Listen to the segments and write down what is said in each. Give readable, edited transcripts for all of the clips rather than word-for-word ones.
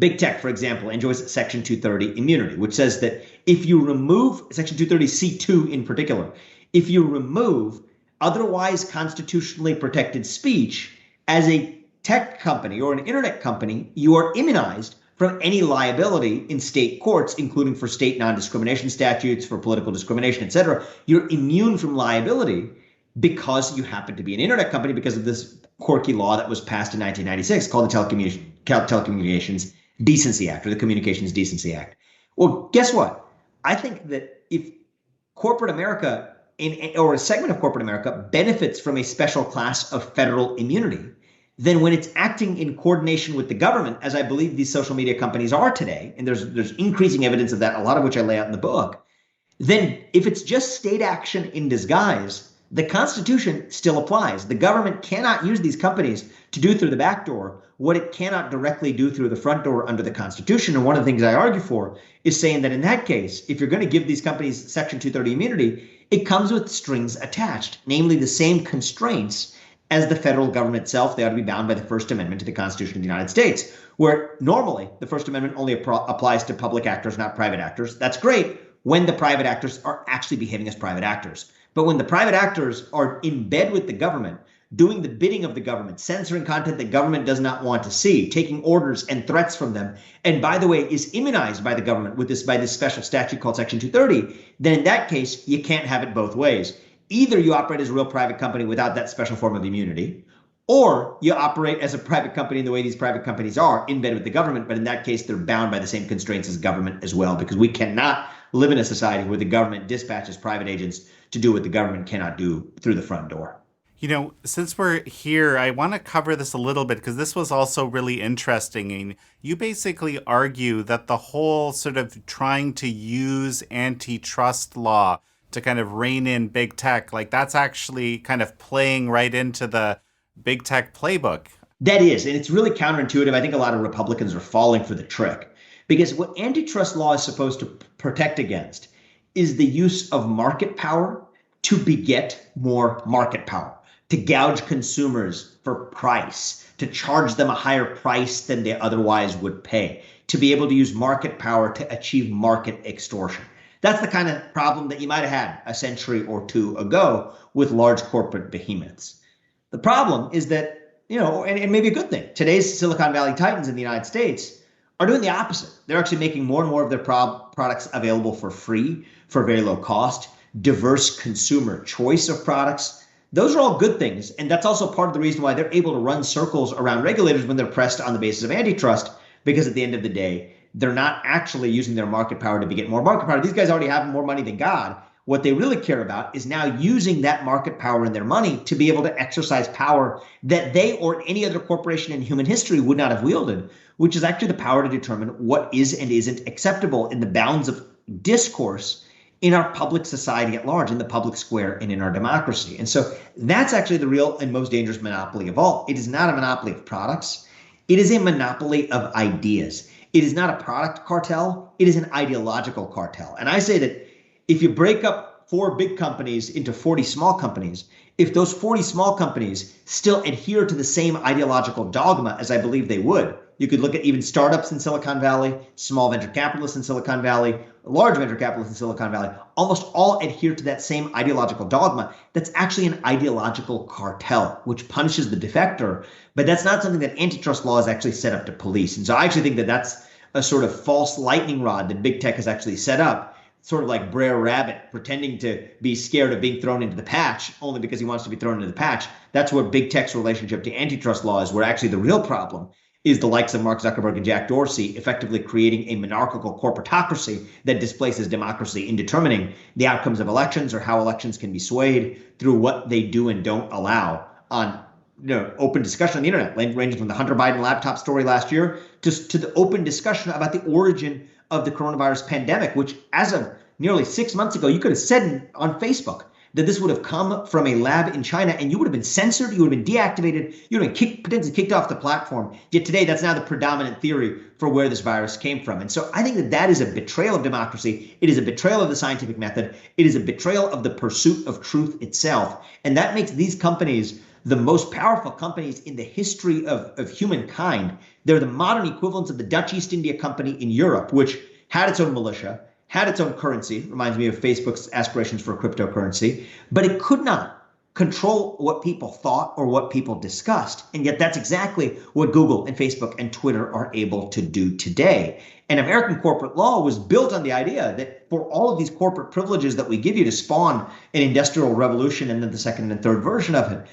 Big tech, for example, enjoys Section 230 immunity, which says that if you remove Section 230C2 in particular, if you remove otherwise constitutionally protected speech as a tech company or an internet company, you are immunized from any liability in state courts, including for state non-discrimination statutes, for political discrimination, et cetera. You're immune from liability because you happen to be an internet company because of this quirky law that was passed in 1996 called the Telecommunications Decency Act, or the Communications Decency Act. Well, guess what? I think that if corporate America or a segment of corporate America benefits from a special class of federal immunity, then when it's acting in coordination with the government, as I believe these social media companies are today, and there's increasing evidence of that, a lot of which I lay out in the book, then if it's just state action in disguise, the Constitution still applies. The government cannot use these companies to do through the back door what it cannot directly do through the front door under the Constitution. And one of the things I argue for is saying that in that case, if you're going to give these companies Section 230 immunity, it comes with strings attached, namely the same constraints as the federal government itself. They ought to be bound by the First Amendment to the Constitution of the United States, where normally the First Amendment only applies to public actors, not private actors. That's great when the private actors are actually behaving as private actors. But when the private actors are in bed with the government, doing the bidding of the government, censoring content that government does not want to see, taking orders and threats from them, and by the way, is immunized by the government by this special statute called Section 230, then in that case, you can't have it both ways. Either you operate as a real private company without that special form of immunity, or you operate as a private company in the way these private companies are, in bed with the government. But in that case, they're bound by the same constraints as government as well, because we cannot live in a society where the government dispatches private agents to do what the government cannot do through the front door. You know, since we're here, I want to cover this a little bit because this was also really interesting. And you basically argue that the whole sort of trying to use antitrust law to kind of rein in big tech, like that's actually kind of playing right into the big tech playbook. That is, and it's really counterintuitive. I think a lot of Republicans are falling for the trick, because what antitrust law is supposed to protect against is the use of market power to beget more market power, to gouge consumers for price, to charge them a higher price than they otherwise would pay, to be able to use market power to achieve market extortion. That's the kind of problem that you might have had a century or two ago with large corporate behemoths. The problem is that, and maybe a good thing, today's Silicon Valley titans in the United States are doing the opposite. They're actually making more and more of their products available for free, for very low cost, diverse consumer choice of products. Those are all good things. And that's also part of the reason why they're able to run circles around regulators when they're pressed on the basis of antitrust, because at the end of the day, they're not actually using their market power to beget more market power. These guys already have more money than God. What they really care about is now using that market power and their money to be able to exercise power that they or any other corporation in human history would not have wielded, which is actually the power to determine what is and isn't acceptable in the bounds of discourse in our public society at large, in the public square and in our democracy. And so that's actually the real and most dangerous monopoly of all. It is not a monopoly of products. It is a monopoly of ideas. It is not a product cartel. It is an ideological cartel. And I say that if you break up 4 big companies into 40 small companies, if those 40 small companies still adhere to the same ideological dogma as I believe they would, you could look at even startups in Silicon Valley, small venture capitalists in Silicon Valley, large venture capitalists in Silicon Valley, almost all adhere to that same ideological dogma. That's actually an ideological cartel, which punishes the defector. But that's not something that antitrust law is actually set up to police. And so I actually think that that's a sort of false lightning rod that big tech has actually set up, sort of like Brer Rabbit pretending to be scared of being thrown into the patch only because he wants to be thrown into the patch. That's where big tech's relationship to antitrust law is, where actually the real problem is the likes of Mark Zuckerberg and Jack Dorsey effectively creating a monarchical corporatocracy that displaces democracy in determining the outcomes of elections or how elections can be swayed through what they do and don't allow on open discussion on the internet, ranging from the Hunter Biden laptop story last year to the open discussion about the origin of the coronavirus pandemic, which as of nearly 6 months ago, you could have said on Facebook that this would have come from a lab in China and you would have been censored, you would have been deactivated, you would have been potentially kicked off the platform. Yet today, that's now the predominant theory for where this virus came from. And so I think that that is a betrayal of democracy. It is a betrayal of the scientific method. It is a betrayal of the pursuit of truth itself. And that makes these companies the most powerful companies in the history of humankind. They're the modern equivalents of the Dutch East India Company in Europe, which had its own militia, had its own currency, reminds me of Facebook's aspirations for a cryptocurrency, but it could not control what people thought or what people discussed. And yet that's exactly what Google and Facebook and Twitter are able to do today. And American corporate law was built on the idea that for all of these corporate privileges that we give you to spawn an industrial revolution and then the second and third version of it,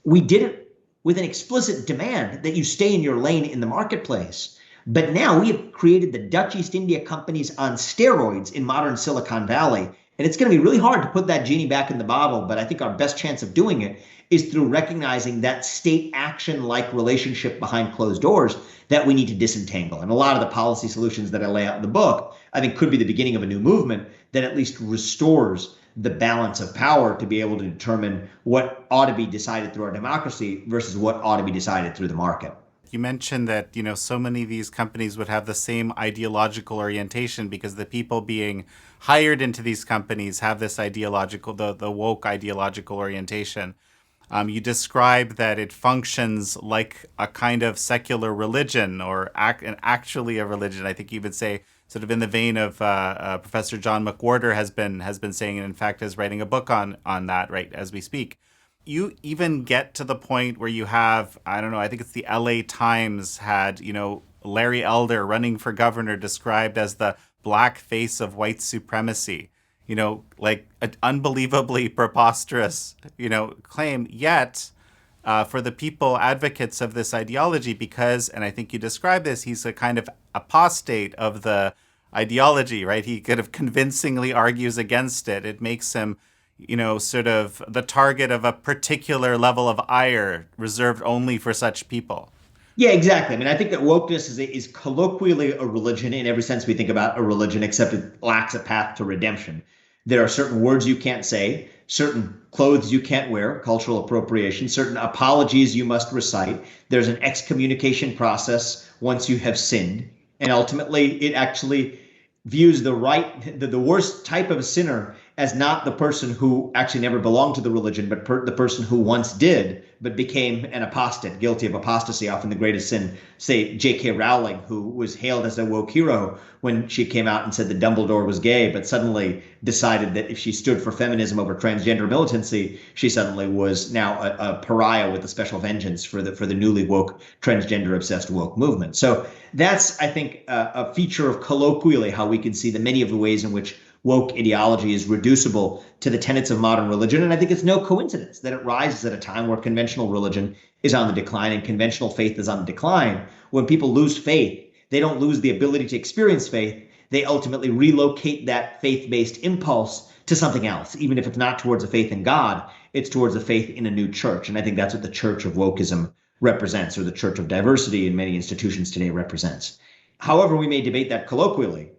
we did it with an explicit demand that you stay in your lane in the marketplace. But now we have created the Dutch East India companies on steroids in modern Silicon Valley. And it's going to be really hard to put that genie back in the bottle. But I think our best chance of doing it is through recognizing that state action-like relationship behind closed doors that we need to disentangle. And a lot of the policy solutions that I lay out in the book, I think could be the beginning of a new movement that at least restores the balance of power to be able to determine what ought to be decided through our democracy versus what ought to be decided through the market. You mentioned that, so many of these companies would have the same ideological orientation because the people being hired into these companies have this ideological, the woke ideological orientation. You describe that it functions like a kind of secular religion or actually a religion. I think you would say sort of in the vein of Professor John McWhorter has been saying, and in fact is writing a book on that right as we speak. You even get to the point where you have, I don't know, I think it's the LA Times had, Larry Elder running for governor described as the black face of white supremacy, like an unbelievably preposterous, claim. Yet for the people advocates of this ideology, because, and I think you describe this, he's a kind of apostate of the ideology, right? He kind of convincingly argues against it. It makes him sort of the target of a particular level of ire reserved only for such people. Yeah, exactly. I mean, I think that wokeness is colloquially a religion in every sense we think about a religion, except it lacks a path to redemption. There are certain words you can't say, certain clothes you can't wear, cultural appropriation, certain apologies you must recite. There's an excommunication process once you have sinned. And ultimately, it actually views the worst type of sinner as not the person who actually never belonged to the religion, but the person who once did, but became an apostate, guilty of apostasy, often the greatest sin. Say J.K. Rowling, who was hailed as a woke hero when she came out and said that Dumbledore was gay, but suddenly decided that if she stood for feminism over transgender militancy, she suddenly was now a pariah with a special vengeance for the newly woke, transgender-obsessed woke movement. So that's, I think, a feature of colloquially how we can see the many of the ways in which woke ideology is reducible to the tenets of modern religion. And I think it's no coincidence that it rises at a time where conventional religion is on the decline and conventional faith is on the decline. When people lose faith, they don't lose the ability to experience faith. They ultimately relocate that faith-based impulse to something else. Even if it's not towards a faith in God, it's towards a faith in a new church. And I think that's what the church of wokeism represents, or the church of diversity in many institutions today represents. However, we may debate that colloquially.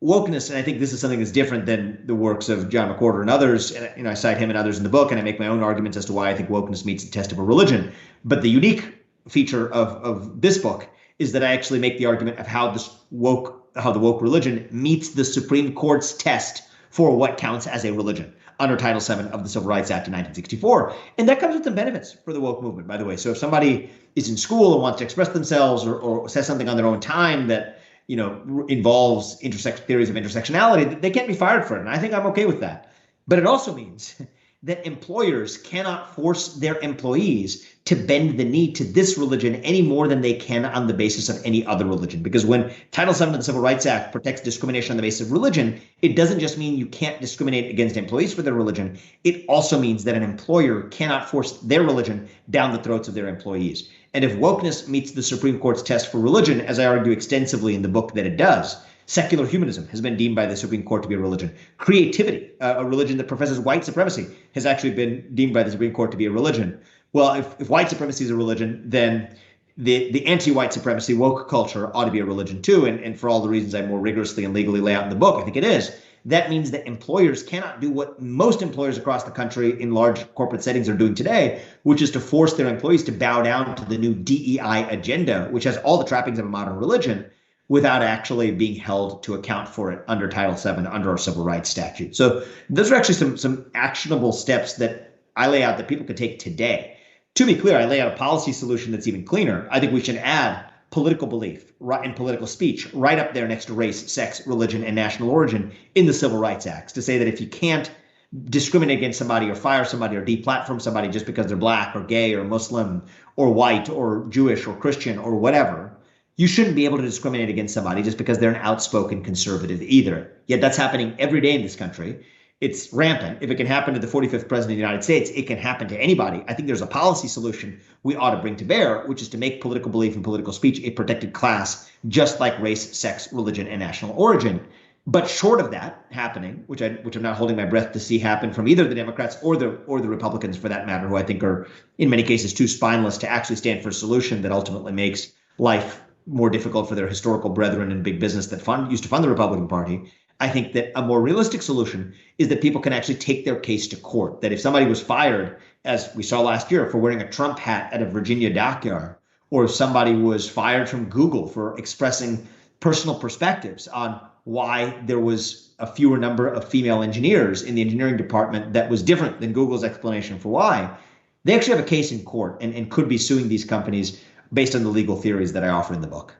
Wokeness, and I think this is something that's different than the works of John McWhorter and others, and I cite him and others in the book, and I make my own arguments as to why I think wokeness meets the test of a religion. But the unique feature of this book is that I actually make the argument of how the woke religion meets the Supreme Court's test for what counts as a religion under Title VII of the Civil Rights Act of 1964. And that comes with some benefits for the woke movement, by the way. So if somebody is in school and wants to express themselves or says something on their own time that involves theories of intersectionality, they can't be fired for it. And I think I'm okay with that. But it also means that employers cannot force their employees to bend the knee to this religion any more than they can on the basis of any other religion. Because when Title VII of the Civil Rights Act protects discrimination on the basis of religion, it doesn't just mean you can't discriminate against employees for their religion. It also means that an employer cannot force their religion down the throats of their employees. And if wokeness meets the Supreme Court's test for religion, as I argue extensively in the book that it does, secular humanism has been deemed by the Supreme Court to be a religion. Creativity, a religion that professes white supremacy, has actually been deemed by the Supreme Court to be a religion. Well, if white supremacy is a religion, then the anti-white supremacy woke culture ought to be a religion too. And for all the reasons I more rigorously and legally lay out in the book, I think it is. That means that employers cannot do what most employers across the country in large corporate settings are doing today, which is to force their employees to bow down to the new DEI agenda, which has all the trappings of a modern religion, without actually being held to account for it under Title VII, under our civil rights statute. So those are actually some actionable steps that I lay out that people could take today To be clear, I lay out a policy solution that's even cleaner. I think we should add political belief and political speech right up there next to race, sex, religion, and national origin in the Civil Rights Acts, to say that if you can't discriminate against somebody or fire somebody or deplatform somebody just because they're black or gay or Muslim or white or Jewish or Christian or whatever, you shouldn't be able to discriminate against somebody just because they're an outspoken conservative either. Yet that's happening every day in this country. It's rampant. If it can happen to the 45th president of the United States, it can happen to anybody. I think there's a policy solution we ought to bring to bear, which is to make political belief and political speech a protected class, just like race, sex, religion, and national origin. But short of that happening, which I'm not holding my breath to see happen from either the Democrats or the Republicans, for that matter, who I think are in many cases too spineless to actually stand for a solution that ultimately makes life more difficult for their historical brethren in big business that used to fund the Republican Party. I think that a more realistic solution is that people can actually take their case to court. That if somebody was fired, as we saw last year, for wearing a Trump hat at a Virginia dockyard, or if somebody was fired from Google for expressing personal perspectives on why there was a fewer number of female engineers in the engineering department that was different than Google's explanation for why, they actually have a case in court and could be suing these companies based on the legal theories that I offer in the book.